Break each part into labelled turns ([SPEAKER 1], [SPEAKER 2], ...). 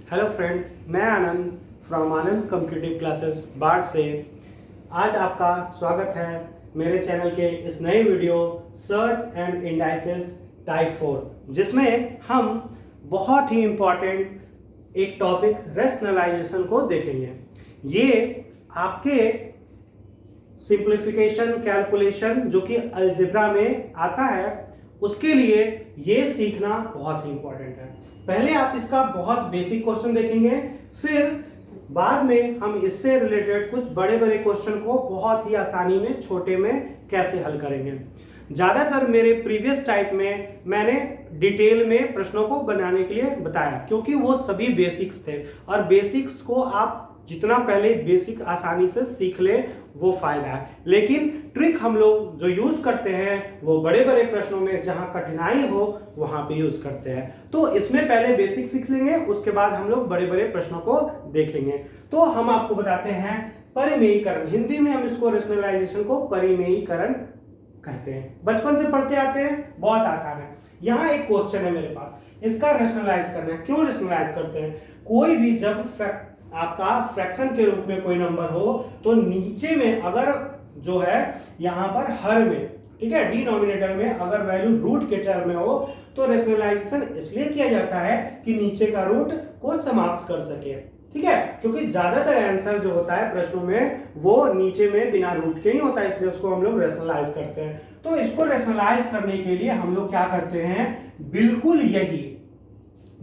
[SPEAKER 1] Hello friend, मैं आनंद from Anand competitive classes बार से। आज आपका स्वागत है मेरे चैनल के इस नए video shirts and indices type 4, जिसमें हम बहुत ही इम्पॉर्टेंट एक टॉपिक रेशनलाइजेशन को देखेंगे। ये आपके सिंप्लीफिकेशन कैलकुलेशन जो कि अलजेब्रा में आता है, उसके लिए ये सीखना बहुत ही इंपॉर्टेंट है। पहले आप इसका बहुत बेसिक क्वेश्चन देखेंगे, फिर बाद में हम इससे रिलेटेड कुछ बड़े बड़े क्वेश्चन को बहुत ही आसानी में छोटे में कैसे हल करेंगे। ज़्यादातर मेरे प्रीवियस टाइप में मैंने डिटेल में प्रश्नों को बनाने के लिए बताया, क्योंकि वो सभी बेसिक्स थे और बेसिक्स को आप जितना पहले बेसिक आसानी से सीख ले वो फायदा है। लेकिन ट्रिक हम लोग जो यूज करते हैं वो बड़े बड़े प्रश्नों में जहां कठिनाई हो वहां पे यूज करते हैं। तो इसमें पहले बेसिक सीख लेंगे, उसके बाद हम लोग बड़े बड़े प्रश्नों को देखेंगे। तो हम आपको बताते हैं परिमेयीकरण। हिंदी में हम इसको रेशनलाइजेशन को परिमेयीकरण कहते हैं। बचपन से पढ़ते आते हैं, बहुत आसान है। यहाँ एक क्वेश्चन है मेरे पास, इसका रेशनलाइज करना है। क्यों रेशनलाइज करते हैं? कोई भी जब आपका फ्रैक्शन के रूप में कोई नंबर हो तो नीचे में अगर जो है यहाँ पर हर में, ठीक है, डिनोमिनेटर में अगर वैल्यू रूट के टर्म में हो तो रेशनलाइजेशन इसलिए किया जाता है कि नीचे का रूट को समाप्त कर सके, ठीक है, क्योंकि ज्यादातर आंसर जो होता है प्रश्नों में वो नीचे में बिना रूट के ही होता है, इसलिए उसको हम लोग रेशनलाइज करते हैं। तो इसको रेशनलाइज करने के लिए हम लोग क्या करते हैं, बिल्कुल यही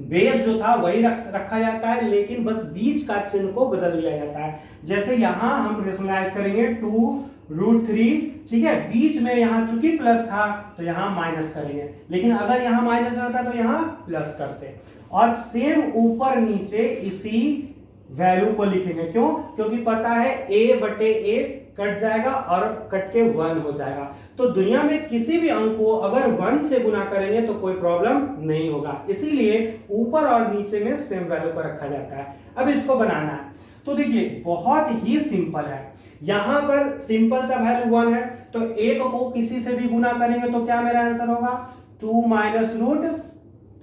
[SPEAKER 1] बेस जो था वही रखा जाता है, लेकिन बस बीच का चिन्ह को बदल दिया जाता है। जैसे यहां हम रेशनलाइज करेंगे 2√3, ठीक है, बीच में यहां चूंकि प्लस था तो यहां माइनस करेंगे, लेकिन अगर यहां माइनस रहता तो यहां प्लस करते। और सेम ऊपर नीचे इसी वैल्यू को लिखेंगे। क्यों? क्योंकि पता है a/a कट जाएगा और कट के 1 हो जाएगा। तो दुनिया में किसी भी अंक को अगर 1 से गुना करेंगे तो कोई प्रॉब्लम नहीं होगा, इसीलिए ऊपर और नीचे में सेम वैल्यू को रखा जाता है। अब इसको बनाना है तो देखिए बहुत ही सिंपल है। यहां पर सिंपल सा वैल्यू 1 है, तो एक को किसी से भी गुना करेंगे तो क्या मेरा आंसर होगा, 2 माइनस रूट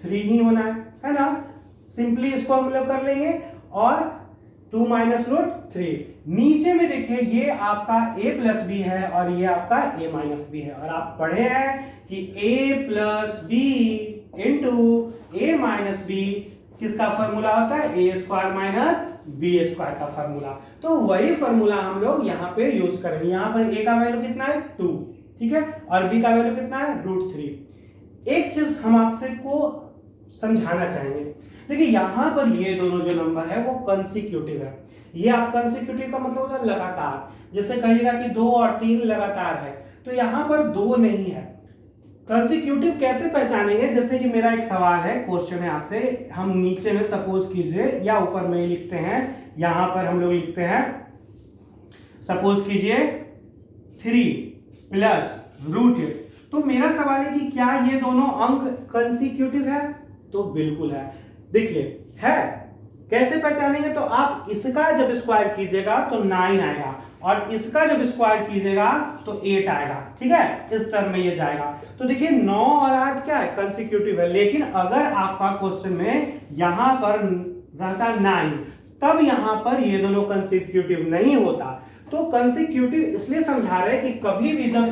[SPEAKER 1] 3 ही होना है ना। सिंपली इसको हम लोग कर लेंगे और 2 माइनस रूट 3। नीचे में देखिए ये आपका a प्लस बी है और ये आपका a माइनस बी है, और आप पढ़े हैं कि a plus b into a minus b किसका फॉर्मूला होता है, a square minus b square का फॉर्मूला। तो वही फॉर्मूला हम लोग यहाँ पे यूज करेंगे। यहाँ पर a का वैल्यू कितना है 2, ठीक है, और b का वैल्यू कितना है √3। एक चीज हम आपसे को समझाना चाहेंगे, देखिए यहां पर ये दोनों जो नंबर है वो कंसेक्यूटिव है। ये आप कंसेक्यूटिव का मतलब होता है लगातार, जैसे कहिएगा कि 2 और 3 लगातार है, तो यहां पर 2 नहीं है। कंसेक्यूटिव कैसे पहचानेंगे? जैसे कि मेरा एक सवाल है, क्वेश्चन है आपसे, हम नीचे में सपोज कीजिए या ऊपर में लिखते हैं, यहां पर हम लोग लिखते हैं सपोज कीजिए 3 प्लस रूट। तो मेरा सवाल है कि क्या ये दोनों अंक कंसेक्यूटिव है? तो बिल्कुल है। देखिए है, कैसे पहचानेंगे? तो आप इसका जब स्क्वायर कीजिएगा तो 9 आएगा और इसका जब स्क्वायर कीजिएगा तो 8 आएगा, ठीक है, इस टर्म में ये जाएगा। तो देखिए 9 और 8 क्या है, कंसेक्यूटिव है। लेकिन अगर आपका क्वेश्चन में यहां पर रहता 9, तब यहां पर ये दोनों कंसेक्यूटिव नहीं होता। तो कंसेक्यूटिव इसलिए समझा रहे हैं कि कभी भी जब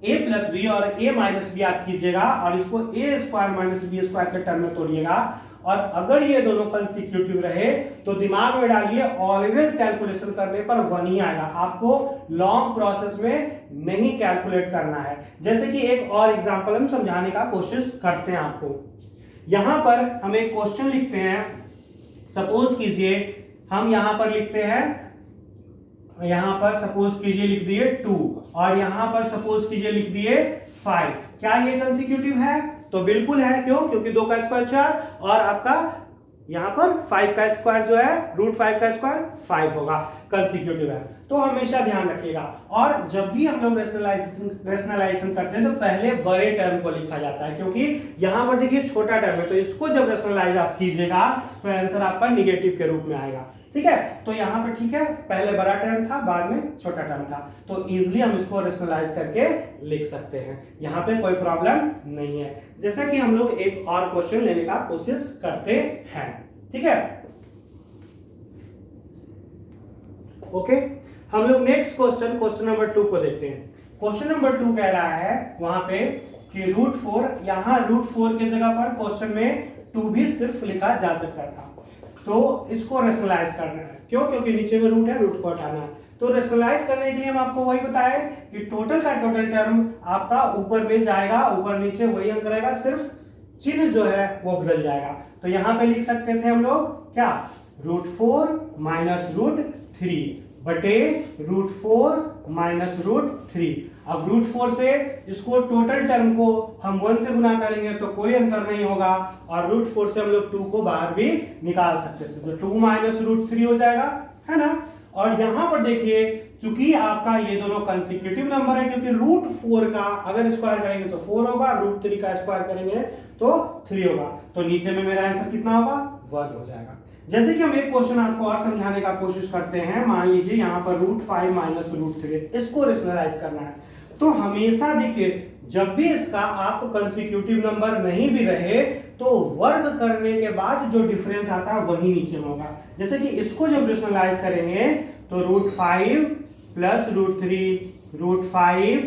[SPEAKER 1] a प्लस बी और a माइनस बी आप कीजिएगा और इसको a square minus b square के टर्म में तोड़िएगा, और अगर ये दोनों कंसेक्यूटिव रहे तो दिमाग में डालिए ऑलवेज कैलकुलेशन करने पर 1 ही आएगा। आपको लॉन्ग प्रोसेस में नहीं कैलकुलेट करना है। जैसे कि एक और एग्जांपल हम समझाने का कोशिश करते हैं आपको। यहां पर हम एक क्वेश्चन लिखते हैं, सपोज कीजिए हम यहां पर लिखते हैं, यहां पर सपोज कीजिए लिख दिए 2 और यहां पर सपोज कीजिए लिख दिए 5। क्या ये कंसेक्यूटिव है? तो बिल्कुल है। क्यों? क्योंकि 2 का स्क्वायर 4 और आपका यहां पर 5 का स्क्वायर जो है √5 का स्क्वायर 5 होगा, कंसेक्यूटिव है। तो हमेशा ध्यान रखिएगा। और जब भी हम लोग रेशनलाइजेशन करते हैं तो पहले बड़े टर्म को लिखा जाता है, क्योंकि यहां पर देखिए छोटा टर्म है, तो इसको जब रेशनलाइज आप कीजिएगा तो आंसर आपका निगेटिव के रूप में आएगा, ठीक है। तो यहाँ पर ठीक है, पहले बड़ा टर्म था, बाद में छोटा टर्म था, तो इजीली हम इसको रेशनलाइज करके लिख सकते हैं। यहाँ पे कोई प्रॉब्लम नहीं है। जैसा कि हम लोग एक और क्वेश्चन लेने का कोशिश करते हैं, ठीक है। ओके, हम लोग नेक्स्ट क्वेश्चन नंबर 2 को देखते हैं। क्वेश्चन नंबर 2 कह रहा है वहां पे कि √4, यहाँ √4 के जगह पर क्वेश्चन में 2 भी सिर्फ लिखा जा सकता था, तो इसको रेशनलाइज करना है। क्यों? क्योंकि नीचे में रूट है, रूट को हटाना है। तो रेशनलाइज करने के लिए हम आपको वही बताए कि टोटल का टोटल टर्म आपका ऊपर में जाएगा, ऊपर नीचे वही अंक रहेगा, सिर्फ चिन्ह जो है वो बदल जाएगा। तो यहाँ पे लिख सकते थे हम लोग क्या, √4 माइनस √3 बटे √4 माइनस √3। अब √4 से इसको टोटल टर्म को हम 1 से गुना करेंगे तो कोई अंतर नहीं होगा, और √4 से हम लोग 2 को बाहर भी निकाल सकते थे, तो 2 माइनस √3 हो जाएगा, है ना। और यहां पर देखिए, चूंकि आपका ये दोनों कंसेक्यूटिव नंबर है, क्योंकि √4 का अगर स्क्वायर करेंगे तो 4 होगा, √3 का स्क्वायर करेंगे तो 3 होगा, तो नीचे में मेरा आंसर कितना होगा, 1 हो जाएगा। जैसे कि हम एक क्वेश्चन आपको और समझाने का कोशिश करते हैं। मान लीजिए यहाँ पर √5 माइनस √3, इसको रेशनलाइज करना है। तो हमेशा देखिए, जब भी इसका आप कंसेक्यूटिव नंबर नहीं भी रहे तो वर्ग करने के बाद जो डिफरेंस आता है वही नीचे में होगा। जैसे कि इसको जब रेशनलाइज करेंगे तो √5 प्लस √3, √5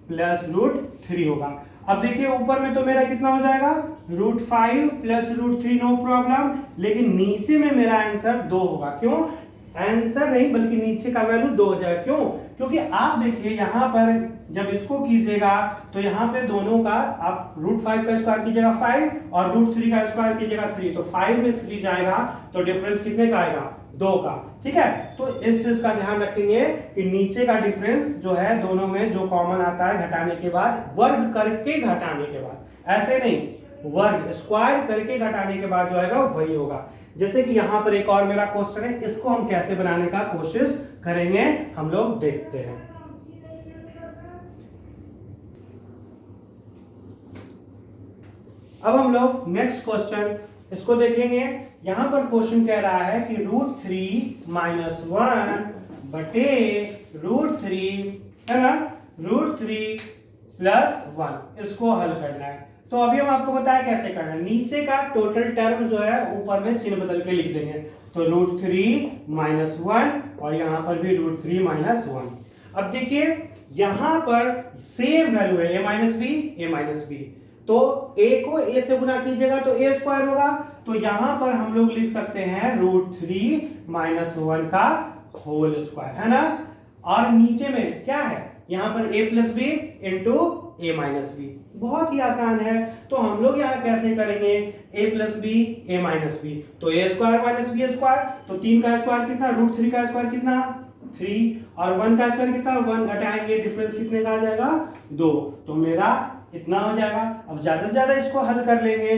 [SPEAKER 1] प्लस √3 होगा। अब देखिए ऊपर में तो मेरा कितना हो जाएगा, √5 प्लस √3 नो प्रॉब्लम, लेकिन नीचे में मेरा आंसर 2 होगा। क्यों? आंसर नहीं बल्कि नीचे का वैल्यू 2 हो जाएगा। क्यों? क्योंकि आप देखिए यहाँ पर जब इसको कीजिएगा तो यहाँ पे दोनों का आप √5 का स्क्वायर कीजिएगा 5 और √3 का स्क्वायर कीजिएगा 3, तो 5 में 3 जाएगा तो डिफरेंस कितने का आएगा, 2 का। ठीक है, तो इस चीज का ध्यान रखेंगे कि नीचे का डिफरेंस जो है दोनों में जो कॉमन आता है घटाने के बाद, वर्ग करके घटाने के बाद, ऐसे नहीं, वर्ग स्क्वायर करके घटाने के बाद जो आएगा वही होगा। जैसे कि यहाँ पर एक और मेरा क्वेश्चन है, इसको हम कैसे बनाने का कोशिश करेंगे हम लोग देखते हैं। अब हम लोग नेक्स्ट क्वेश्चन इसको देखेंगे। यहां पर क्वेश्चन कह रहा है कि √3 माइनस 1 बटे √3, है ना, √3 प्लस 1, इसको हल करना है। तो अभी हम आपको बताया कैसे करना है। नीचे का टोटल टर्म जो है ऊपर में चिन्ह बदल के लिख देंगे, तो √3 माइनस 1 और यहां पर भी √3 माइनस 1। अब देखिए यहां पर सेम वैल्यू है, a माइनस बी, तो a को a से गुना कीजिएगा तो a स्क्वायर होगा, तो यहां पर हम लोग लिख सकते हैं √3 माइनस 1 का होल स्क्वायर, है ना। और नीचे में क्या है, यहां पर a plus b into a minus b, बहुत ही आसान है। तो हम लोग यहाँ कैसे करेंगे, a plus b a minus b, तो a square minus b square, तो 3 का स्क्वायर कितना, √3 का स्क्वायर कितना 3, और 1 का स्क्वायर कितना 1, घटाएंगे डिफरेंस कितने का आ जाएगा 2, तो मेरा इतना हो जाएगा। अब ज्यादा से ज्यादा इसको हल कर लेंगे।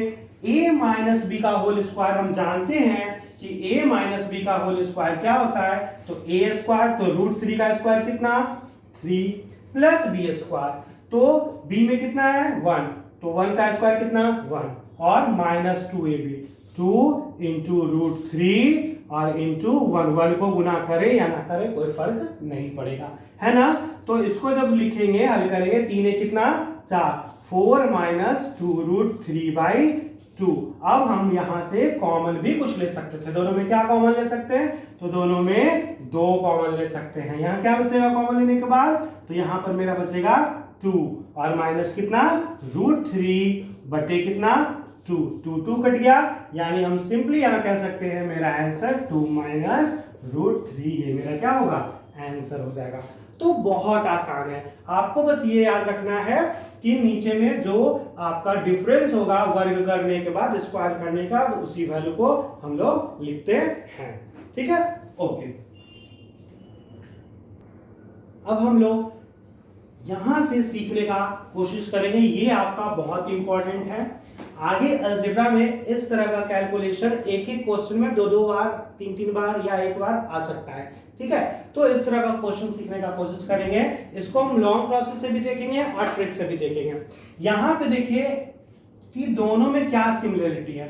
[SPEAKER 1] a माइनस बी का होल स्क्वायर हम जानते हैं कि a माइनस बी का होल स्क्वायर क्या होता है, तो a स्क्वायर, तो √3 का स्क्वायर कितना 3 प्लस b स्क्वायर, तो b में कितना है 1, तो 1 का स्क्वायर कितना 1, और माइनस 2ab, 2 इंटू √3 और इंटू 1 को गुना करे या ना करे कोई फर्क नहीं पड़ेगा, है ना। तो इसको जब लिखेंगे हल करेंगे, 3 है कितना 4, 4 माइनस 2 √3/2। अब हम यहां से कॉमन भी कुछ ले सकते थे, दोनों में क्या कॉमन ले सकते हैं, तो दोनों में 2 कॉमन ले सकते हैं। यहाँ क्या बचेगा कॉमन लेने के बाद, तो यहाँ पर मेरा बचेगा 2 और माइनस कितना √3 बटे कितना 2 कट गया, यानी हम सिंपली यहाँ कह सकते हैं मेरा आंसर 2 माइनस √3, ये मेरा क्या होगा आंसर हो जाएगा। तो बहुत आसान है, आपको बस ये याद रखना है कि नीचे में जो आपका डिफरेंस होगा वर्ग करने के बाद स्क्वायर करने का, तो उसी वैल्यू को हम लोग लिखते हैं। ठीक है, ओके। अब हम लोग यहां से सीखने का कोशिश करेंगे, ये आपका बहुत इंपॉर्टेंट है। आगे अलजेब्रा में इस तरह का कैलकुलेशन एक ही क्वेश्चन में 2-2 बार, 3-3 बार या एक बार आ सकता है। ठीक है, तो इस तरह का क्वेश्चन सीखने का कोशिश करेंगे। इसको हम लॉन्ग प्रोसेस से भी देखेंगे और ट्रिक से भी देखेंगे। यहां पे देखिए कि दोनों में क्या सिमिलरिटी है।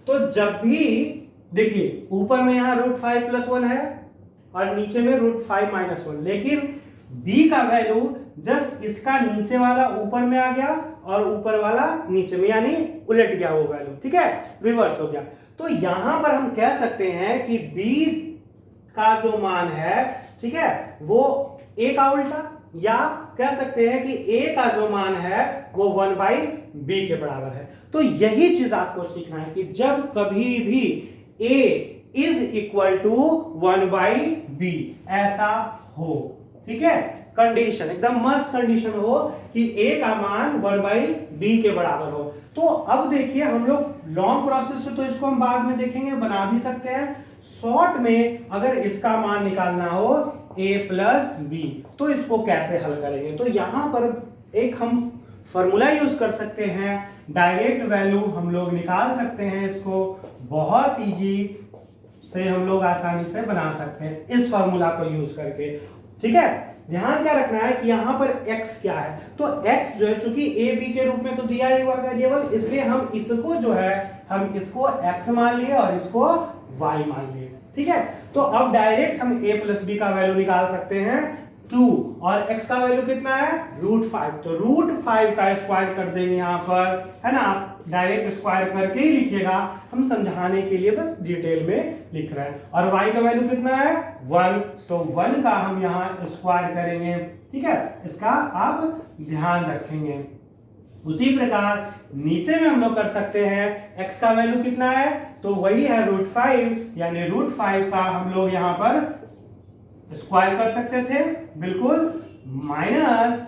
[SPEAKER 1] तो जब भी देखिए ऊपर में यहाँ √5 + 1 है और नीचे में √5 - 1, लेकिन b का वैल्यू जस्ट इसका नीचे वाला ऊपर में आ गया और ऊपर वाला नीचे में, यानी उलट गया वो वैल्यू। ठीक है, रिवर्स हो गया। तो यहां पर हम कह सकते हैं कि b का जो मान है, ठीक है, वो a का उल्टा, या कह सकते हैं कि a का जो मान है वो 1/b के बराबर है। तो यही चीज आपको सीखना है कि जब कभी भी a is equal to 1/b ऐसा हो, ठीक है, कंडीशन एकदम मस्त कंडीशन हो कि a का मान 1/b के बराबर हो। तो अब देखिए हम लोग लॉन्ग प्रोसेस से तो इसको हम बाद में देखेंगे, बना भी सकते हैं। शॉर्ट में अगर इसका मान निकालना हो a प्लस बी, तो इसको कैसे हल करेंगे? तो यहां पर एक हम फॉर्मूला यूज कर सकते हैं, डायरेक्ट वैल्यू हम लोग निकाल सकते हैं, इसको बहुत इजी से हम लोग आसानी से बना सकते हैं इस फॉर्मूला को यूज करके, ठीक है। ध्यान क्या रखना है कि यहाँ पर x क्या है, तो x जो है चूंकि a b के रूप में तो दिया ही हुआ वेरिएबल, इसलिए हम इसको जो है हम इसको x मान लिए और इसको y मान लिए, ठीक है। तो अब डायरेक्ट हम a प्लस बी का वैल्यू निकाल सकते हैं 2, और x का वैल्यू कितना है √5, तो √5 का स्क्वायर कर देंगे यहाँ पर, है ना। आप डायरेक्ट स्क्वायर करके ही लिखिएगा, हम समझाने के लिए बस डिटेल में लिख रहे हैं। और y का वैल्यू कितना है 1, तो 1 का हम यहाँ स्क्वायर करेंगे, ठीक है, इसका आप ध्यान रखेंगे। उसी प्रकार नीचे में हम लोग कर सकते हैं, x का वैल्यू कितना है, तो वही है √5, यानी √5 का हम लोग यहाँ पर स्क्वायर कर सकते थे, बिल्कुल, माइनस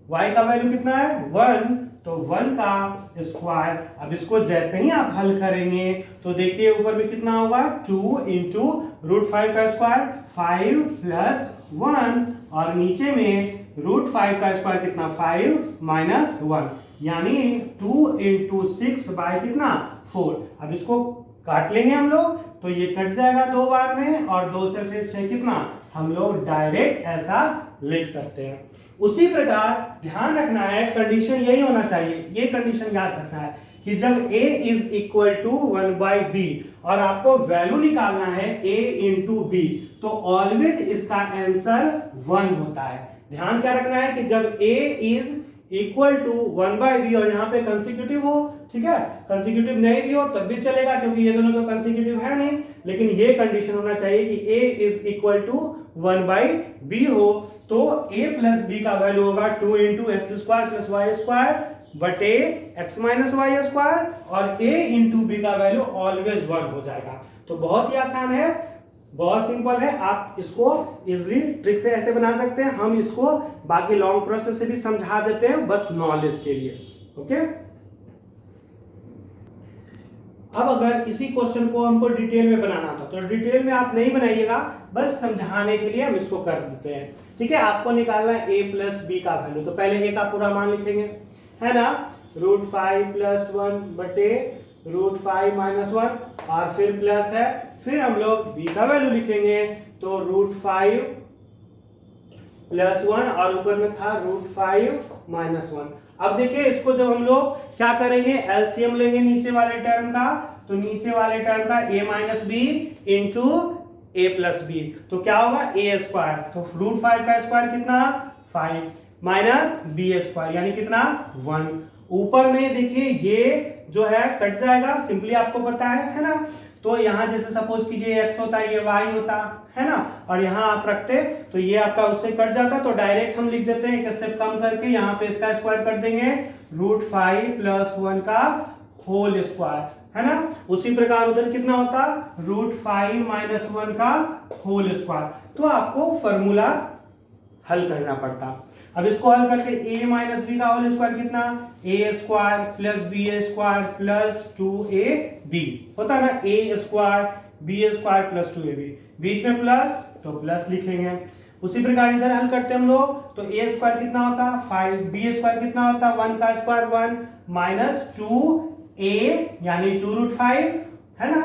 [SPEAKER 1] y का वैल्यू कितना है 1, तो 1 का स्क्वायर। अब इसको जैसे ही आप हल करेंगे तो देखिए ऊपर में कितना होगा 2 इंटू √5 का स्क्वायर 5 प्लस 1, और नीचे में √5 का स्क्वायर कितना 5 माइनस 1, यानी 2 इंटू 6 बाय कितना 4। अब इसको काट लेंगे हम लोग, तो ये कट जाएगा 2 बार में, और 2 से फिर 6 कितना, हम लोग डायरेक्ट ऐसा लिख सकते हैं। उसी प्रकार ध्यान रखना है, कंडीशन यही होना चाहिए, ये कंडीशन याद रखना है कि जब a is equal to 1/b और आपको वैल्यू निकालना है a इंटू बी, तो ऑलवेज इसका आंसर 1 होता है। ध्यान क्या रखना है कि जब a is equal to 1/b और यहाँ पे कंसेक्यूटिव हो, ठीक है, कंसेक्यूटिव नहीं भी हो तब भी चलेगा क्योंकि ये दोनों तो कंसेक्यूटिव है नहीं, लेकिन ये कंडीशन होना चाहिए कि a is equal to 1/b हो, तो a प्लस b का वैल्यू होगा 2 into x square plus y square बटे x माइनस वाई स्क्वायर, और a इंटू बी का वैल्यू ऑलवेज 1 हो जाएगा। तो बहुत ही आसान है, बहुत सिंपल है, आप इसको इजीली ट्रिक से ऐसे बना सकते हैं। हम इसको बाकी लॉन्ग प्रोसेस से भी समझा देते हैं, बस नॉलेज के लिए, ओके। अब अगर इसी क्वेश्चन को हमको डिटेल में बनाना था, तो डिटेल में आप नहीं बनाइएगा, बस समझाने के लिए हम इसको कर देते हैं, ठीक है। आपको निकालना है a प्लस बी का वैल्यू, तो पहले a का पूरा मान लिखेंगे, है ना, √5 प्लस 1 बटे √5 माइनस 1, और फिर प्लस है, फिर हम लोग b का वैल्यू लिखेंगे, तो √5 प्लस 1 और ऊपर में था √5 माइनस 1। अब देखिए इसको जब हम लोग क्या करेंगे, एलसीएम लेंगे नीचे वाले टर्म का, तो नीचे वाले टर्म का a minus b into a plus b, तो क्या होगा a स्क्वायर, तो √5 का स्क्वायर कितना 5 माइनस b स्क्वायर यानी कितना 1। ऊपर में देखिए ये जो है कट जाएगा, सिंपली आपको पता है ना। तो यहाँ जैसे सपोज कीजिए x होता है, ये y होता है ना, और यहाँ आप रखते तो ये आपका उससे कट जाता, तो डायरेक्ट हम लिख देते हैं एक स्टेप कम करके, यहाँ पे इसका स्क्वायर कर देंगे √5 प्लस 1 का होल स्क्वायर, है ना। उसी प्रकार उधर कितना होता √5 माइनस 1 का होल स्क्वायर, तो आपको फॉर्मूला हल करना पड़ता। अब इसको हल करके a माइनस बी का होल स्क्वायर कितना a square plus b square plus 2ab होता है ना, a square b square plus 2ab, बीच में प्लस तो प्लस लिखेंगे। उसी प्रकार इधर हल करते हम लोग, तो a स्क्वायर कितना होता 5, b स्क्वायर कितना होता 1 का स्क्वायर 1 माइनस 2a यानी 2√5, है ना,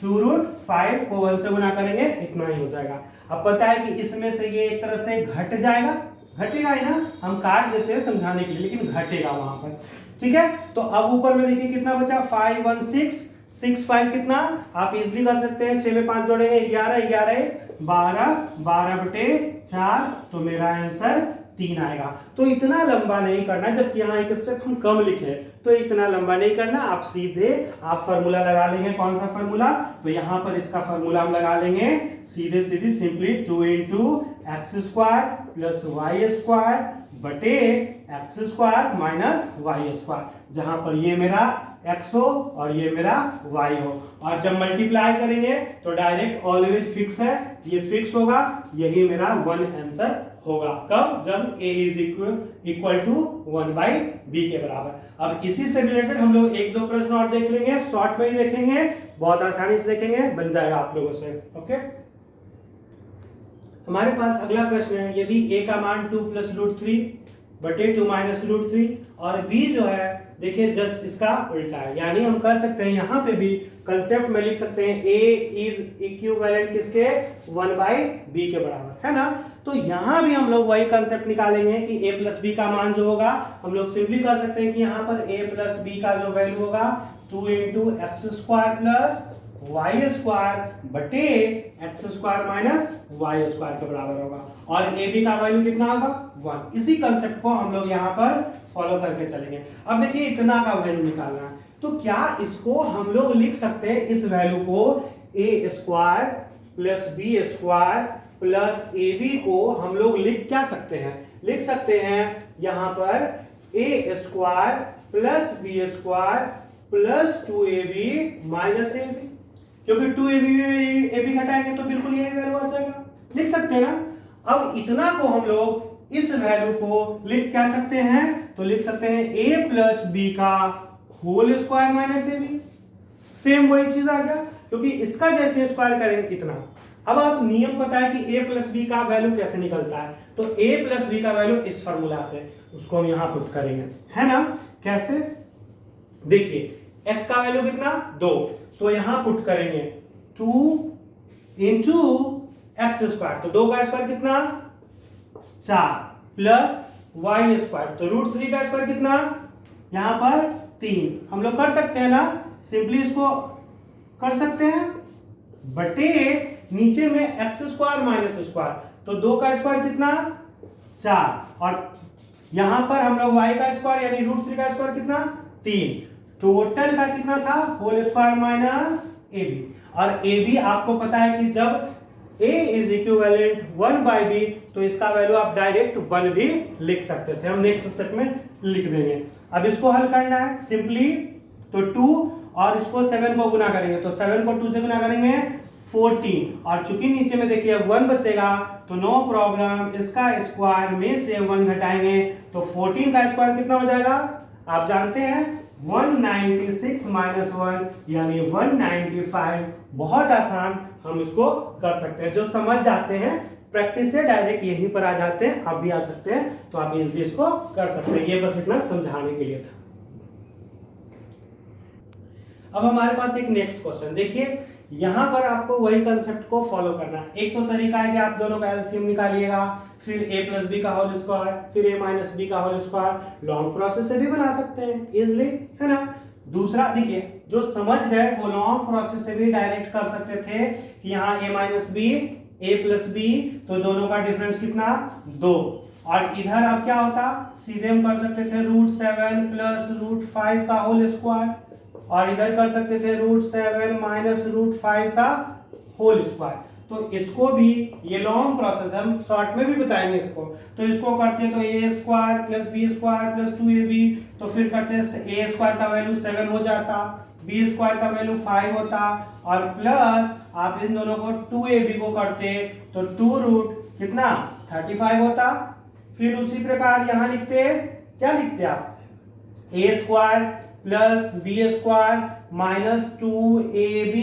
[SPEAKER 1] 2√5 को 1 से गुना करेंगे इतना ही हो जाएगा। अब पता है कि इसमें से ये एक तरह से घट जाएगा, घटेगा ही ना, हम काट देते हैं समझाने के लिए, लेकिन घटेगा वहां पर, ठीक है। तो अब ऊपर में देखिए कितना बचा 5 1 6 6 5 कितना, आप इजीली कर सकते हैं, 6 में 5 जोड़ेंगे 11 11 12 12 बटे 4, तो मेरा आंसर 3 आएगा। तो इतना लंबा नहीं करना, जबकि यहाँ एक स्टेप हम कम लिखे, तो इतना लंबा नहीं करना, आप सीधे आप फॉर्मूला लगा लेंगे। कौन सा फॉर्मूला? तो यहाँ पर इसका फॉर्मूला हम लगा लेंगे सीधे सीधे, simply 2 into x square plus y square बटे x square minus y square, जहां पर ये मेरा x हो और ये मेरा y हो। और जब मल्टीप्लाई करेंगे तो डायरेक्ट ऑलवेज फिक्स है, ये फिक्स होगा, यही मेरा 1 आंसर होगा। कब? जब a is equal to 1/b के बराबर। अब इसी से रिलेटेड हम लोग एक दो प्रश्न और देख लेंगे, शॉर्ट में ही देखेंगे, बहुत आसानी से देखेंगे, बन जाएगा आप लोगों से। ओके, हमारे पास अगला प्रश्न है, यदि a का मान 2 + √3 बटे 2 - √3 और b जो है देखिए जस्ट इसका उल्टा है, यानी हम कर सकते हैं यहाँ पे भी कंसेप्ट में लिख सकते हैं a इज इक्विवेलेंट किसके? 1/b के बराबर, है ना। तो यहाँ भी हम लोग वही कंसेप्ट निकालेंगे कि a + b का मान जो होगा, हम लोग सिंपली कर सकते हैं कि यहाँ पर a + b का जो वैल्यू होगा 2 into x square plus y square बटे x square minus y square के बराबर होगा, और ए बी का वैल्यू कितना होगा? 1। इसी कंसेप्ट को हम लोग यहाँ पर फॉलो करके चलेंगे। अब देखिए इतना का वैल्यू निकालना है, तो क्या इसको हम लोग लिख सकते हैं, इस वैल्यू को a square plus b square plus a b को हम लोग लिख क्या सकते हैं? लिख सकते हैं यहाँ पर a square plus b square plus 2ab minus a b, क्योंकि 2ab में ab घटाएंगे तो बिल्कुल यही वैल्यू आ जाएगा, लिख सकते हैं ना। अब इतना को हम लोग इस वैल्यू को लिख क्या सकते हैं? तो लिख सकते हैं a + b का whole square minus ab। Same वही चीज आ गया, क्योंकि इसका जैसे स्क्वायर करेंगे इतना। अब आप नियम पता है कि a + b का वैल्यू कैसे निकलता है, तो a + b का वैल्यू इस फॉर्मूला से, उसको हम यहां पुट करेंगे, है ना। कैसे? देखिए x का वैल्यू कितना? 2, तो यहां पुट करेंगे 2 इंटू एक्स स्क्वायर, तो 2 का स्क्वायर कितना? 4 प्लस वाई स्क्वायर, तो √3 का स्क्वायर कितना? यहां पर 3। हम लोग कर सकते हैं ना, सिंपली इसको कर सकते हैं, बटे नीचे में एक्स स्क्वायर माइनस स्क्वायर, तो 2 का स्क्वायर कितना? 4, और यहां पर हम लोग y का स्क्वायर यानी √3 का स्क्वायर कितना? 3, टोटल का कितना था? Whole square minus ab। और ab आपको पता है कि जब a इज इक्विवेलेंट 1/b, तो इसका वैल्यू आप डायरेक्ट 1 भी लिख सकते थे, हम नेक्स्ट स्टेप में लिख देंगे। अब इसको हल करना है सिंपली, तो 2 और इसको 7 को गुना करेंगे, तो 7 को 2 से गुना करेंगे 14, और चूंकि नीचे में देखिए 1 बचेगा तो नो प्रॉब्लम, इसका स्क्वायर में से 1 घटाएंगे तो 14 का स्क्वायर कितना हो जाएगा? आप जानते हैं 196 माइनस 1 यानी 195। बहुत आसान, हम इसको कर सकते हैं। जो समझ जाते हैं प्रैक्टिस से डायरेक्ट यहीं पर आ जाते हैं, आप भी आ सकते हैं, तो आप इस इसको कर सकते हैं। ये बस इतना समझाने के लिए था। अब हमारे पास एक नेक्स्ट क्वेश्चन देखिए, यहां पर आपको वही कंसेप्ट को फॉलो करना है। एक तो तरीका है कि आप दोनों का एलसीएम निकालिएगा, फिर a + b का होल स्क्वायर, फिर a - b का होल स्क्वायर, लॉन्ग प्रोसेस से भी बना सकते हैं इजीली, है ना। दूसरा देखिए, जो समझ गए वो लॉन्ग प्रोसेस से भी डायरेक्ट कर सकते थे कि यहाँ a - b a + b, तो दोनों का डिफरेंस कितना? 2, और इधर अब क्या होता? सीधे हम कर सकते थे √7 प्लस √5 का होल स्क्वायर, और इधर कर सकते थे √7 माइनस √5 का होल स्क्वायर। तो इसको भी, ये लॉन्ग प्रोसेस है, हम शॉर्ट में भी बताएंगे इसको। तो इसको करते तो a square plus b square plus 2ab, तो फिर करते a स्क्वायर का वैल्यू 7 हो जाता, b स्क्वायर का वैल्यू 5 होता, और प्लस आप इन दोनों को 2ab को करते तो 2 रूट कितना? 35 होता। फिर उसी प्रकार यहाँ लिखते, क्या लिखते आप? a square plus b square minus 2ab,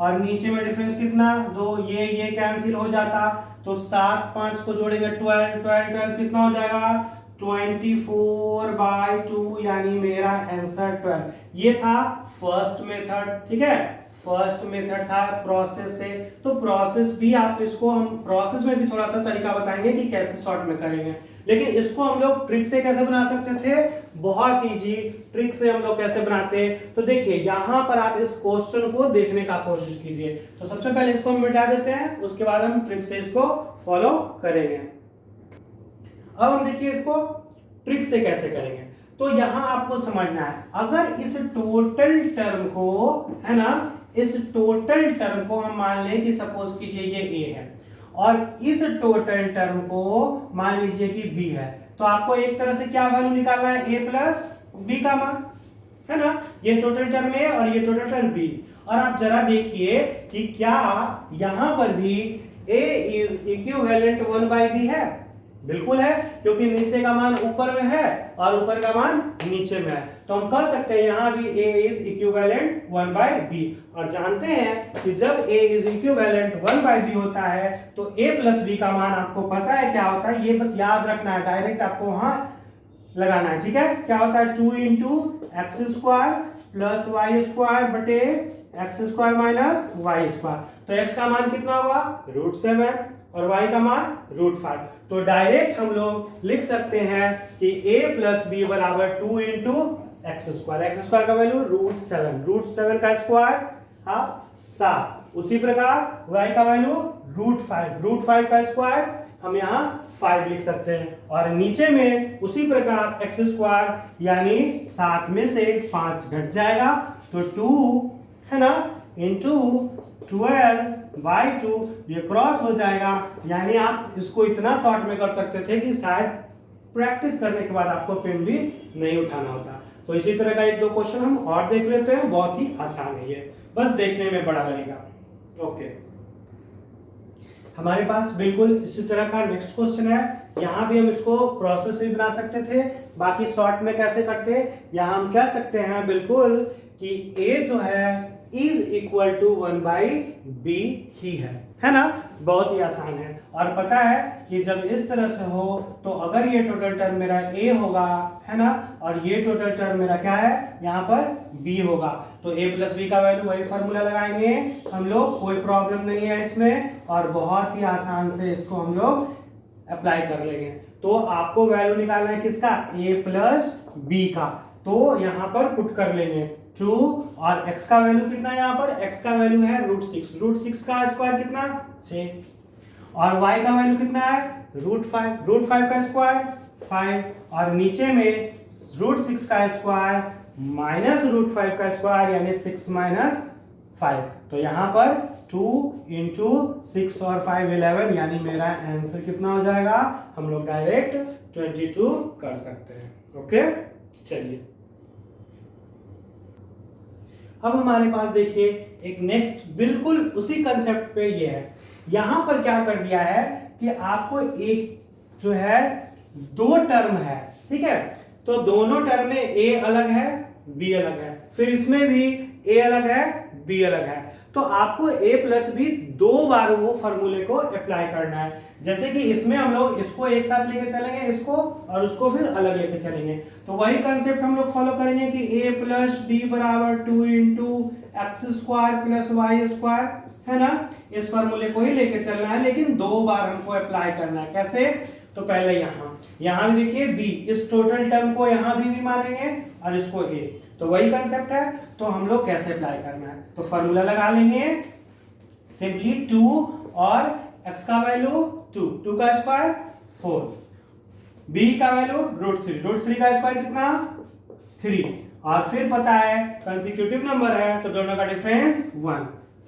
[SPEAKER 1] और नीचे में डिफरेंस कितना? 2, ये कैंसिल हो जाता, तो 7 5 को जोड़ेंगे 12 12 12 कितना हो जाएगा? 24/2, यानी मेरा आंसर 12। ये था फर्स्ट मेथड, ठीक है, फर्स्ट मेथड था प्रोसेस से। तो प्रोसेस भी आप इसको, हम प्रोसेस में भी थोड़ा सा तरीका बताएंगे कि कैसे शॉर्ट में करेंगे, लेकिन इसको हम लोग ट्रिक से कैसे बना सकते थे? बहुत इजी ट्रिक से हम लोग कैसे बनाते हैं, तो देखिए यहां पर आप इस क्वेश्चन को देखने का कोशिश कीजिए। तो सबसे पहले इसको हम मिटा देते हैं, उसके बाद हम ट्रिक से इसको फॉलो करेंगे। अब हम देखिए इसको ट्रिक से कैसे करेंगे। तो यहां आपको समझना है, अगर इस टोटल टर्म को, है ना, इस टोटल टर्म को हम मान लें कि सपोज कीजिए ये ए है और इस टोटल टर्म को मान लीजिए कि बी है, तो आपको एक तरह से क्या वैल्यू निकालना है, ए प्लस बी का मान, है ना। ये टोटल टर्म ए और ये टोटल टर्म बी। और आप जरा देखिए कि क्या यहां पर भी a इज इक्विवेलेंट 1/b है। बिल्कुल है, क्योंकि नीचे का मान ऊपर में है और ऊपर का मान नीचे में है, तो हम कह सकते हैं यहां भी a इज इक्विवेलेंट 1/b। और जानते हैं कि जब a इज इक्विवेलेंट 1/b होता है तो a प्लस b का मान आपको पता है क्या होता है, ये बस याद रखना है, डायरेक्ट आपको वहां लगाना है, ठीक है। क्या होता है, 2 into x square plus y square बटे x square minus y square. तो x का मान कितना होगा, √7 और y का मान √5। तो डायरेक्ट हम लोग लिख सकते हैं कि a प्लस बी बराबर 2 इंटू एक्स स्क्वायर का वैल्यू √7 का स्क्वायर हाफ 7। उसी प्रकार y का वैल्यू √5 का स्क्वायर हम यहाँ 5 लिख सकते हैं। और नीचे में उसी प्रकार एक्स स्क्वायर यानी 7 में से 5 घट जाएगा, तो 2, है ना, इंटू 12/2 ये क्रॉस हो जाएगा। यानी आप इसको इतना शॉर्ट में कर सकते थे कि शायद प्रैक्टिस करने के बाद आपको पेन भी नहीं उठाना होता। तो इसी तरह का 1-2 क्वेश्चन हम और देख लेते हैं, बहुत ही आसान है ये, बस देखने में बड़ा लगेगा। ओके, हमारे पास बिल्कुल इसी तरह का नेक्स्ट क्वेश्चन है। यहाँ भी हम इसको प्रोसेस भी बना सकते थे, बाकी शॉर्ट में कैसे करते, यहाँ हम कह सकते हैं बिल्कुल कि a जो है इज इक्वल टू 1/b ही है ना। बहुत ही आसान है। और पता है कि जब इस तरह से हो तो अगर ये टोटल टर्म मेरा a होगा, है ना, और ये टोटल टर्म मेरा क्या है, यहाँ पर b होगा, तो a प्लस b का वैल्यू वही फॉर्मूला लगाएंगे हम लोग, कोई प्रॉब्लम नहीं है इसमें, और बहुत ही आसान से इसको हम लोग अप्लाई कर लेंगे। तो आपको वैल्यू निकालना है किसका, a प्लस b का, तो यहाँ पर पुट कर लेंगे 2 और x का वैल्यू कितना है, यहाँ पर x का वैल्यू है √6 का स्क्वायर कितना 6, और y का वैल्यू कितना है √5 का स्क्वायर 5, और नीचे में √6 का स्क्वायर माइनस √5 का स्क्वायर यानी 6 माइनस 5। तो यहाँ पर 2 इंटू 6 और 5 11, यानी मेरा आंसर कितना हो जाएगा, हम लोग डायरेक्ट 22 कर सकते हैं। ओके, चलिए अब हमारे पास देखिए एक नेक्स्ट बिल्कुल उसी कंसेप्ट पे ये है। यहां पर क्या कर दिया है कि आपको एक जो है 2 टर्म है, ठीक है, तो दोनों टर्म में a अलग है b अलग है, फिर इसमें भी a अलग है b अलग है, तो आपको a प्लस b 2 बार वो फॉर्मूले को अप्लाई करना है। जैसे कि इसमें हम लोग इसको एक साथ लेके चलेंगे, इसको और उसको फिर अलग लेके चलेंगे, तो वही कंसेप्ट हम लोग फॉलो करेंगे कि a प्लस b बराबर 2 into x square plus y square, है ना, इस फॉर्मूले को ही लेके चलना है, लेकिन 2 बार हमको अप्लाई करना है। कैसे, तो पहले यहाँ भी देखिए b, इस टोटल टर्म को यहाँ भी मानेंगे और इसको a, तो वही कंसेप्ट है। तो हम लोग कैसे अप्लाई करना है, तो फॉर्मूला लगा लेंगे सिंपली 2 और x का वैल्यू 2 का स्क्वायर 4, b का वैल्यू √3 का स्क्वायर कितना 3, और फिर पता है कंसेक्यूटिव नंबर है तो दोनों का डिफरेंस 1।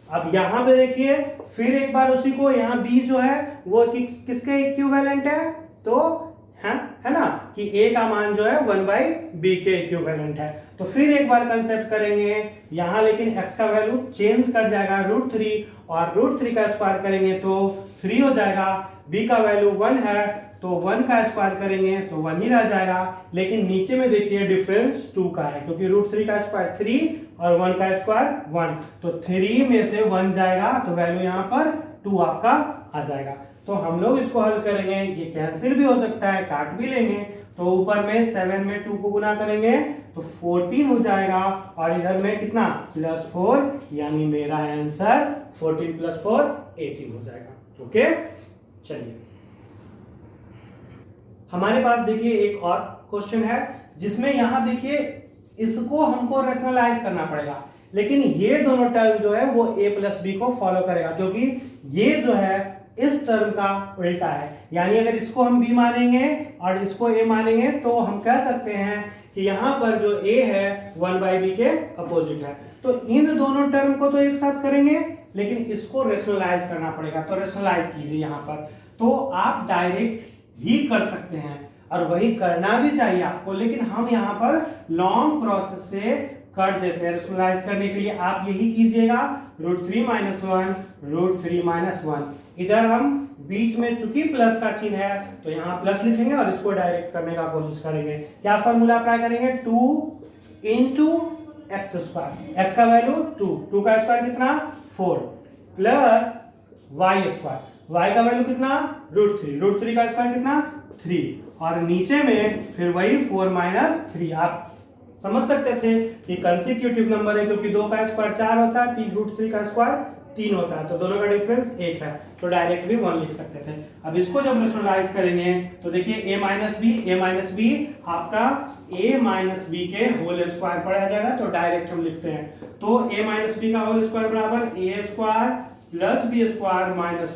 [SPEAKER 1] अब यहाँ पे देखिए फिर एक बार उसी को, यहाँ b जो है वो किसके इक्विवेलेंट है, तो है ना कि a का मान जो है 1/b के इक्विवेलेंट है। तो फिर एक बार कंसेप्ट करेंगे यहाँ, लेकिन x का वैल्यू चेंज कर जाएगा √3, और √3 का स्क्वायर करेंगे तो 3 हो जाएगा, b का वैल्यू 1 है तो 1 का स्क्वायर करेंगे तो 1 ही रह जाएगा, लेकिन नीचे में देखिए डिफरेंस 2 का है, क्योंकि √3 का स्क्वायर 3 और 1 का स्क्वायर 1, तो 3 में से 1 जाएगा तो वैल्यू यहाँ पर 2 आपका आ जाएगा। तो हम लोग इसको हल करेंगे, ये कैंसिल भी हो सकता है, काट भी लेंगे, तो ऊपर में 7 में 2 को गुना करेंगे तो 14 हो जाएगा, और इधर में कितना +4, यानी मेरा आंसर 14 + 4 18 हो जाएगा। ओके, चलिए हमारे पास देखिए एक और क्वेश्चन है, जिसमें यहाँ देखिए इसको हमको रैशनलाइज करना पड़ेगा, लेकिन ये दोनों टर्म जो है वो a प्लस b को फॉलो करेगा, क्योंकि ये जो है इस टर्म का उल्टा है। यानी अगर इसको हम b मानेंगे और इसको a मानेंगे तो हम कह सकते हैं कि यहाँ पर जो a है 1/b के अपोजिट है। तो इन दोनों टर्म को तो एक साथ करेंगे, लेकिन इसको रेशनलाइज करना पड़ेगा। तो रेशनलाइज कीजिए यहाँ पर। तो आप डायरेक्ट भी कर सकते हैं और वही करना भी चाहिए आपको, लेकिन हम यहाँ पर लॉन्ग प्रोसेस से कर देते हैं। रेशनलाइज करने के लिए आप यही कीजिएगा, √3 - 1 √3 - 1। इधर हम बीच में चूंकि प्लस का चिन्ह है तो यहाँ प्लस लिखेंगे और इसको डायरेक्ट करने का कोशिश करेंगे। क्या फॉर्मूला अप्लाई करेंगे? 2 × x²। x का वैल्यू 2 का स्क्वायर कितना? 4 प्लस y²। y का वैल्यू कितना? √3 का स्क्वायर कितना? 3 और नीचे में फिर वही 4 - 3। आप समझ सकते थे कि कंसेक्यूटिव नंबर है, क्योंकि 2 का स्क्वायर 4 होता है, √3 का स्क्वायर 3 होता है, तो दोनों का डिफरेंस 1 है, तो डायरेक्ट भी 1 लिख सकते थे। अब इसको जब रेशनलाइज करेंगे तो देखिए a - b आपका a - b के होल स्क्वायर पढ़ा जाएगा, तो डायरेक्ट हम लिखते हैं। तो a - b का होल स्क्वायर बराबर a² + b² -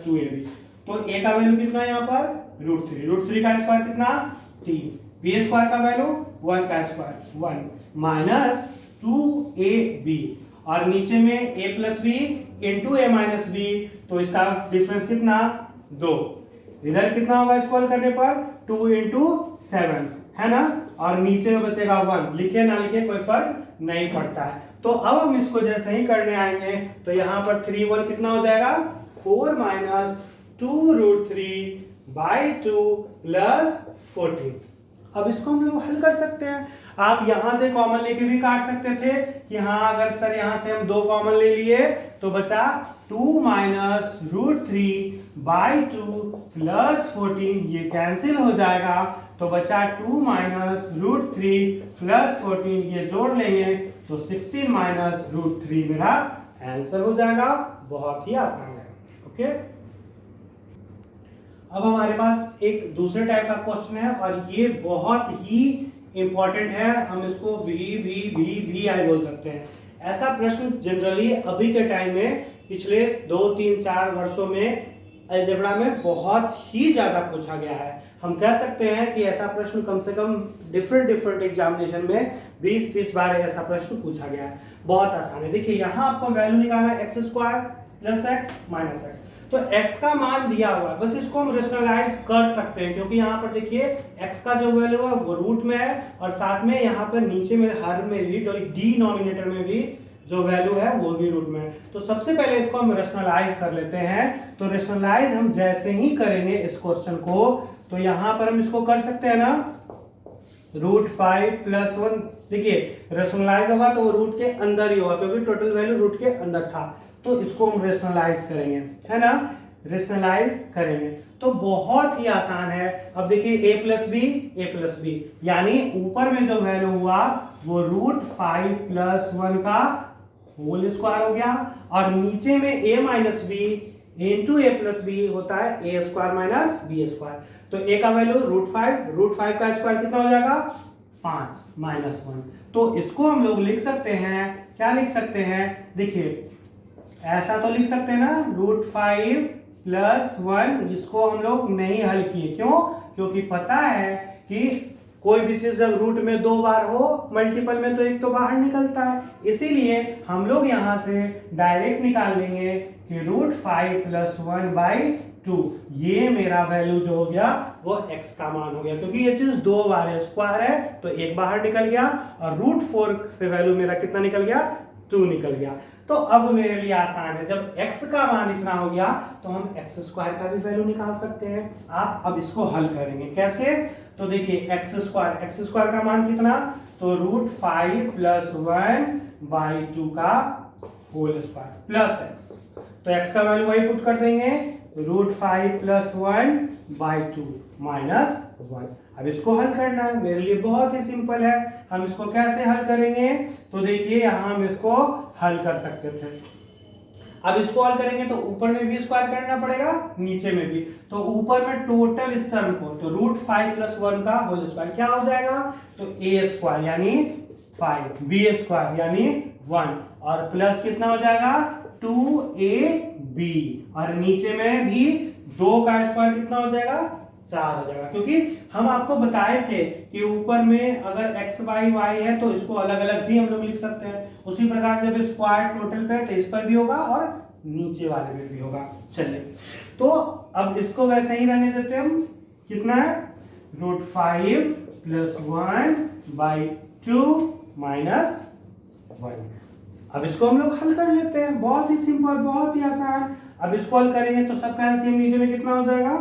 [SPEAKER 1] 2ab। तो a का वैल्यू कितना है यहाँ पर? √3 का स्क्वायर कितना? 3। b² का वैल्यू 1 का स्क्वायर 1 माइनस 2ab और नीचे में a + b × a - b, तो इसका डिफरेंस कितना? 2। इधर कितना होगा इसको हल करने पर? 2 × 7 है ना, और नीचे में बचेगा 1। लिखे ना लिखे कोई फर्क नहीं पड़ता है। तो अब हम इसको जैसे ही करने आएंगे तो यहाँ पर 3 1 कितना हो जाएगा? 4 - 2√3/2 + 14। अब इसको हम लोग हल कर सकते हैं। आप यहां से कॉमन लेके भी काट सकते थे कि हाँ अगर सर यहां से हम 2 कॉमन ले लिए तो बचा 2 - √3/2 + 14, ये कैंसिल हो जाएगा, तो बचा 2 - √3 + 14, ये जोड़ लेंगे तो 16 - √3 मेरा आंसर हो जाएगा। बहुत ही आसान है। ओके, अब हमारे पास एक दूसरे टाइप का क्वेश्चन है और ये बहुत ही इंपॉर्टेंट है। हम इसको भी आई बोल सकते हैं। ऐसा प्रश्न जनरली अभी के टाइम में पिछले 2 3 4 वर्षों में अलजेब्रा में बहुत ही ज्यादा पूछा गया है। हम कह सकते हैं कि ऐसा प्रश्न कम से कम डिफरेंट एग्जामिनेशन में 20-30 बार ऐसा प्रश्न पूछा गया है। बहुत आसान है। देखिए यहाँ आपको वैल्यू निकालना है x² + x - x। तो x का मान दिया हुआ है, बस इसको हम रेशनलाइज कर सकते हैं, क्योंकि यहाँ पर देखिए x का जो वैल्यू है वो रूट में है और साथ में यहाँ पर नीचे में हर में भी डिनोमिनेटर में भी जो वैल्यू है वो भी रूट में है। तो सबसे पहले इसको हम रेशनलाइज कर लेते हैं। तो रेशनलाइज हम जैसे ही करेंगे इस क्वेश्चन को, तो यहाँ पर हम इसको कर सकते हैं ना, √5 + 1। देखिए रेशनलाइज होगा तो वो रूट के अंदर ही होगा, क्योंकि टोटल वैल्यू रूट के अंदर था। तो इसको हम रेशनलाइज करेंगे, है ना, रेशनलाइज करेंगे तो बहुत ही आसान है। अब देखिए a + b यानी ऊपर में जो वैल्यू हुआ वो √5 + 1 का होल स्क्वायर हो गया और नीचे में a - b × a + b होता है a² - b²। तो a का वैल्यू √5 का स्क्वायर कितना हो जाएगा? 5 - 1। तो इसको हम लोग लिख सकते हैं, क्या लिख सकते हैं? देखिए ऐसा तो लिख सकते हैं ना, √5 + 1। इसको हम लोग नहीं हल किए, क्यों? क्योंकि पता है कि कोई भी चीज जब रूट में 2 बार हो मल्टीपल में तो एक तो बाहर निकलता है, इसीलिए हम लोग यहां से डायरेक्ट निकाल लेंगे कि √5 + 1/2। ये मेरा वैल्यू जो हो गया वो x का मान हो गया, क्योंकि ये चीज 2 बार है, स्क्वायर है तो एक बाहर निकल गया और √4 से वैल्यू मेरा कितना निकल गया? 2 निकल गया। तो अब मेरे लिए आसान है, जब x का मान इतना हो गया तो हम x² का भी वैल्यू निकाल सकते हैं। आप अब इसको हल करेंगे कैसे? तो देखिए x² का मान कितना? तो √5 + 1/2 का होल स्क्वायर प्लस x। तो x का वैल्यू वही पुट कर देंगे, √5 + 1/2 - 1। अब इसको हल करना है, मेरे लिए बहुत ही सिंपल है। हम इसको कैसे हल करेंगे? तो देखिए यहाँ हम इसको हल कर सकते थे। अब इसको हल करेंगे तो ऊपर में भी स्क्वायर करना पड़ेगा, नीचे में भी। तो ऊपर में टोटल इस टर्म को, तो √5 + 1 का होल स्क्वायर क्या हो जाएगा? तो a² यानी 5, b² यानी 1 और प्लस कितना हो जाएगा? 2ab, और नीचे में भी 2 का स्क्वायर कितना हो जाएगा, 4 हो जाएगा, क्योंकि हम आपको बताए थे कि ऊपर में अगर x y y है तो इसको अलग अलग भी हम लोग लिख सकते हैं, उसी प्रकार जब स्क्वायर टोटल पे है तो इस पर भी होगा और नीचे वाले में भी होगा। चलिए, तो अब इसको वैसे ही रहने देते हैं हम। कितना है, √5 + 1/2 - 1। अब इसको हम लोग हल कर लेते हैं, बहुत ही सिंपल, बहुत ही आसान। अब इसको हल करेंगे तो सबका एलसीएम नीचे में कितना हो जाएगा,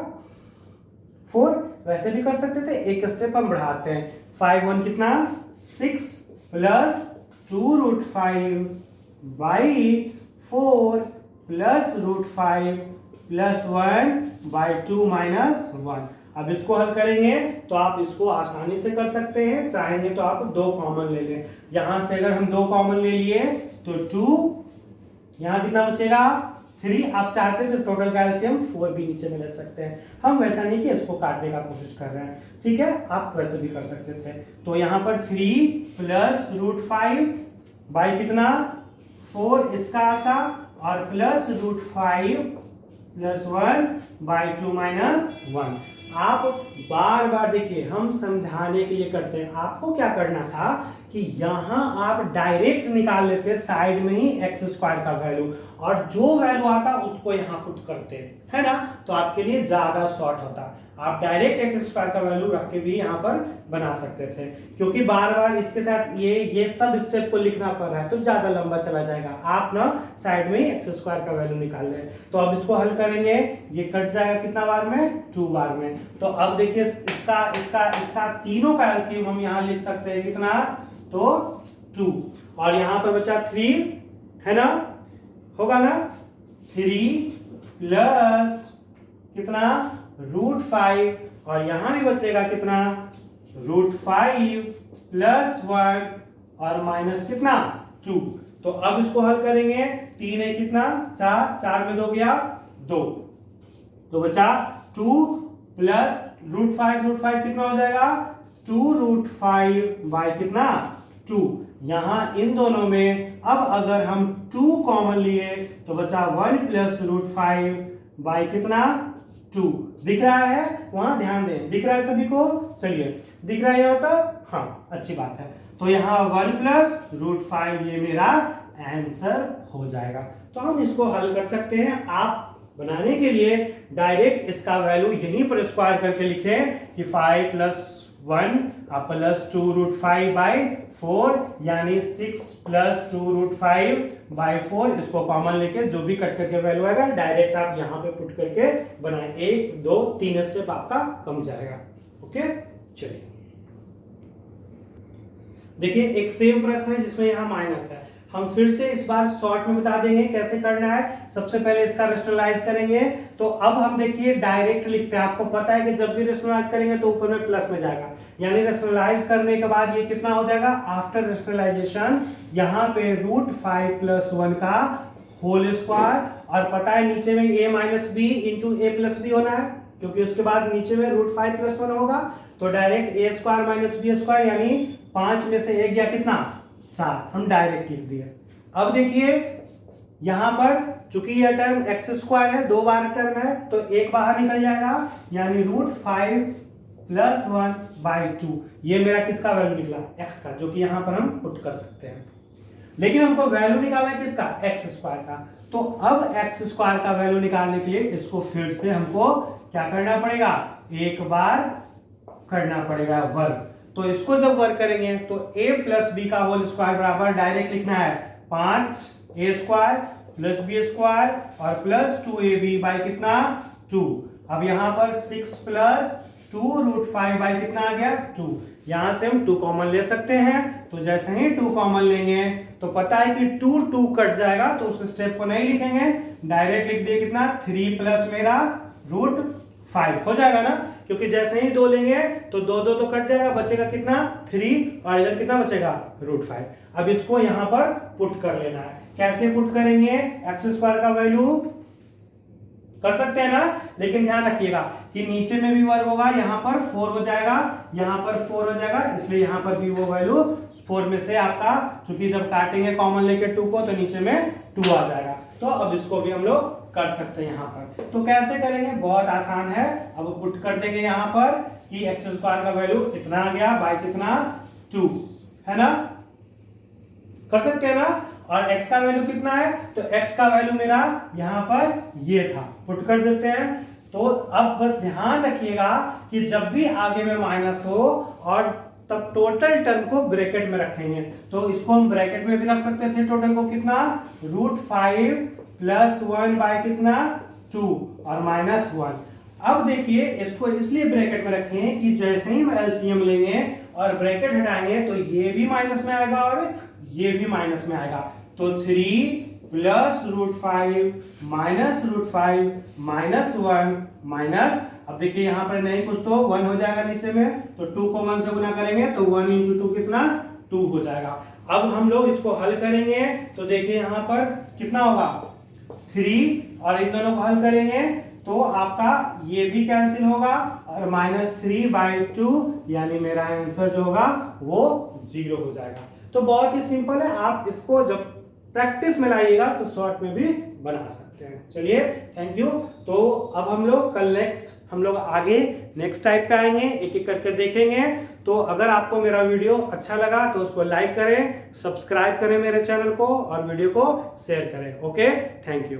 [SPEAKER 1] 4। वैसे भी कर सकते थे, एक स्टेप हम बढ़ाते हैं। 5 1 कितना, 6 + 2√5/4 + √5 + 1/2 - 1। अब इसको हल करेंगे तो आप इसको आसानी से कर सकते हैं, चाहेंगे तो आप 2 कॉमन ले लें। यहां से अगर हम 2 कॉमन ले लिए तो 2, यहां कितना बचेगा, 3। आप चाहते हैं तो टोटल का एलसीएम 4 भी नीचे में ले सकते हैं। हम वैसा नहीं कि इसको काटने का कोशिश कर रहे हैं, ठीक है, आप वैसे भी कर सकते थे। तो यहाँ पर 3 + √5 बाई कितना, 4 इसका आता, और प्लस √5 + 1/2 - 1। आप बार बार देखिए, हम समझाने के लिए करते हैं। आपको क्या करना था कि यहां आप डायरेक्ट निकाल लेते साइड में ही x² का वैल्यू, और जो वैल्यू आता उसको यहां पुट करते, है ना, तो आपके लिए ज्यादा शॉर्ट होता। आप डायरेक्ट x² का वैल्यू रख के भी यहां पर बना सकते थे, क्योंकि बार बार इसके साथ ये सब स्टेप को लिखना पड़ रहा है तो ज्यादा लंबा चला जाएगा। आप ना साइड में ही x² का वैल्यू निकाल लें। तो अब इसको हल करेंगे, ये कट जाएगा कितना बार में, 2 बार में। तो अब देखिए इसका इसका इसका तीनों का एलसीएम हम यहाँ लिख सकते हैं कितना, तो 2, और यहां पर बचा 3, है ना, होगा ना, 3 प्लस कितना, √5, और यहां भी बचेगा कितना, √5 + 1 और माइनस कितना, 2। तो अब इसको हल करेंगे, 3 है कितना, 4, 4 में 2 गया 2, तो बचा 2 प्लस √5 कितना हो जाएगा, 2√5 बाई कितना, 2। यहां इन दोनों में अब अगर हम 2 कॉमन लिए तो बचा 1 + √5 बाई कितना, 2। दिख रहा है, वहां ध्यान दें, दिख रहा है सभी को, चलिए दिख रहा है यहाँ तक, हाँ अच्छी बात है। तो यहाँ 1 + √5 ये मेरा आंसर हो जाएगा। तो हम इसको हल कर सकते हैं। आप बनाने के लिए डायरेक्ट इसका वैल्यू यहीं पर स्क्वायर करके लिखें कि 5 + 1 + 2√5/4, यानी 6 + 2√5/4। इसको कॉमन लेके जो भी कट करके वैल्यू आएगा डायरेक्ट आप यहाँ पे पुट करके बनाएं। 1 2 3 स्टेप आपका कम जाएगा। ओके, चलिए देखिए एक सेम प्रश्न है जिसमें यहाँ माइनस है। हम फिर से इस बार शॉर्ट में बता देंगे कैसे करना है। सबसे पहले इसका रेशनलाइज करेंगे। तो अब हम देखिए डायरेक्ट लिखते हैं। आपको पता है कि जब भी रेशनलाइज करेंगे तो ऊपर में प्लस में जाएगा, यानी रेशनलाइज करने के बाद ये कितना हो जाएगा, आफ्टर रेशनलाइजेशन यहाँ पे √5 + 1 का होल स्क्वायर, और पता है नीचे में a - b × a + b होना है, क्योंकि उसके बाद नीचे में √5 + 1 होगा। तो डायरेक्ट a² - b² यानी 5 में से 1 गया कितना, 4, हम डायरेक्ट लिख दिए। अब देखिए यहां पर चूंकि यह टर्म x² है, 2 बार टर्म है, तो 1 बाहर निकल जाएगा, यानी √5 + 1/2। ये मेरा किसका वैल्यू निकला, x का, जो कि यहां पर हम पुट कर सकते हैं। लेकिन हमको वैल्यू निकालना है किसका, x² का। तो अब x² का वैल्यू निकालने के लिए इसको फिर से हमको क्या करना पड़ेगा, एक बार करना पड़ेगा वर्ग। तो इसको जब वर्क करेंगे तो a + b का होल स्क्वायर बराबर डायरेक्ट लिखना है 5a² + b² और प्लस 2ab बाई कितना, 2। अब यहां पर 6 + 2√5 बाई कितना आ गया, 2। यहां से हम 2 कॉमन ले सकते हैं। तो जैसे ही 2 कॉमन लेंगे तो पता है कि 2 कट जाएगा, तो उस स्टेप को नहीं लिखेंगे, डायरेक्ट लिख दिए कितना, 3 प्लस मेरा √5 हो जाएगा ना, क्योंकि जैसे ही 2 लेंगे तो 2 तो कट जाएगा, बचेगा कितना, 3, और इधर कितना बचेगा, √5। अब इसको यहां पर पुट कर लेना है। कैसे पुट करेंगे, x² का वैल्यू कर सकते हैं ना, लेकिन ध्यान रखिएगा कि नीचे में भी वर्ग होगा, यहाँ पर 4 हो जाएगा, यहाँ पर 4 हो जाएगा, इसलिए यहाँ पर भी वो वैल्यू 4 में से आपका, चूंकि जब काटेंगे कॉमन लेके 2 को तो नीचे में 2 आ जाएगा। तो अब इसको भी हम लोग कर सकते हैं यहाँ पर। तो कैसे करेंगे, बहुत आसान है। अब पुट कर देंगे यहाँ पर कि एक्स स्क्वायर का वैल्यू इतना आ गया, बाय कितना 2, है ना, कर सकते हैं ना। और x का वैल्यू कितना है, तो x का वैल्यू मेरा यहाँ पर ये था, पुट कर देते हैं। तो अब बस ध्यान रखिएगा कि जब भी आगे में माइनस हो और तब टोटल टर्म को ब्रैकेट में रखेंगे। तो इसको हम ब्रैकेट में भी रख सकते थे, टोटल को कितना √5 + 1 बाय कितना 2 और -1। अब देखिए इसको इसलिए ब्रैकेट में रखे हैं कि जैसे ही हम एलसीएम लेंगे और ब्रैकेट हटाएंगे तो ये भी माइनस में आएगा और ये भी माइनस में आएगा। तो 3 + √5 -√5 -1 माइनस, अब देखिए यहाँ पर नहीं कुछ तो 1 हो जाएगा नीचे में, तो 2 को 1 से गुना करेंगे तो 1 × 2 कितना 2 हो जाएगा। अब हम लोग इसको हल करेंगे तो देखिए यहाँ पर कितना होगा 3, और इन दोनों को हल करेंगे तो आपका ये भी कैंसिल होगा और -3/2 यानी मेरा आंसर जो होगा वो 0 हो जाएगा। तो बहुत ही सिंपल है, आप इसको जब प्रैक्टिस में लाइएगा तो शॉर्ट में भी बना सकते हैं। चलिए थैंक यू। तो अब हम लोग कल हम लोग आगे नेक्स्ट टाइप पे आएंगे, एक एक करके देखेंगे। तो अगर आपको मेरा वीडियो अच्छा लगा तो उसको लाइक करें, सब्सक्राइब करें मेरे चैनल को और वीडियो को शेयर करें। Okay, thank you.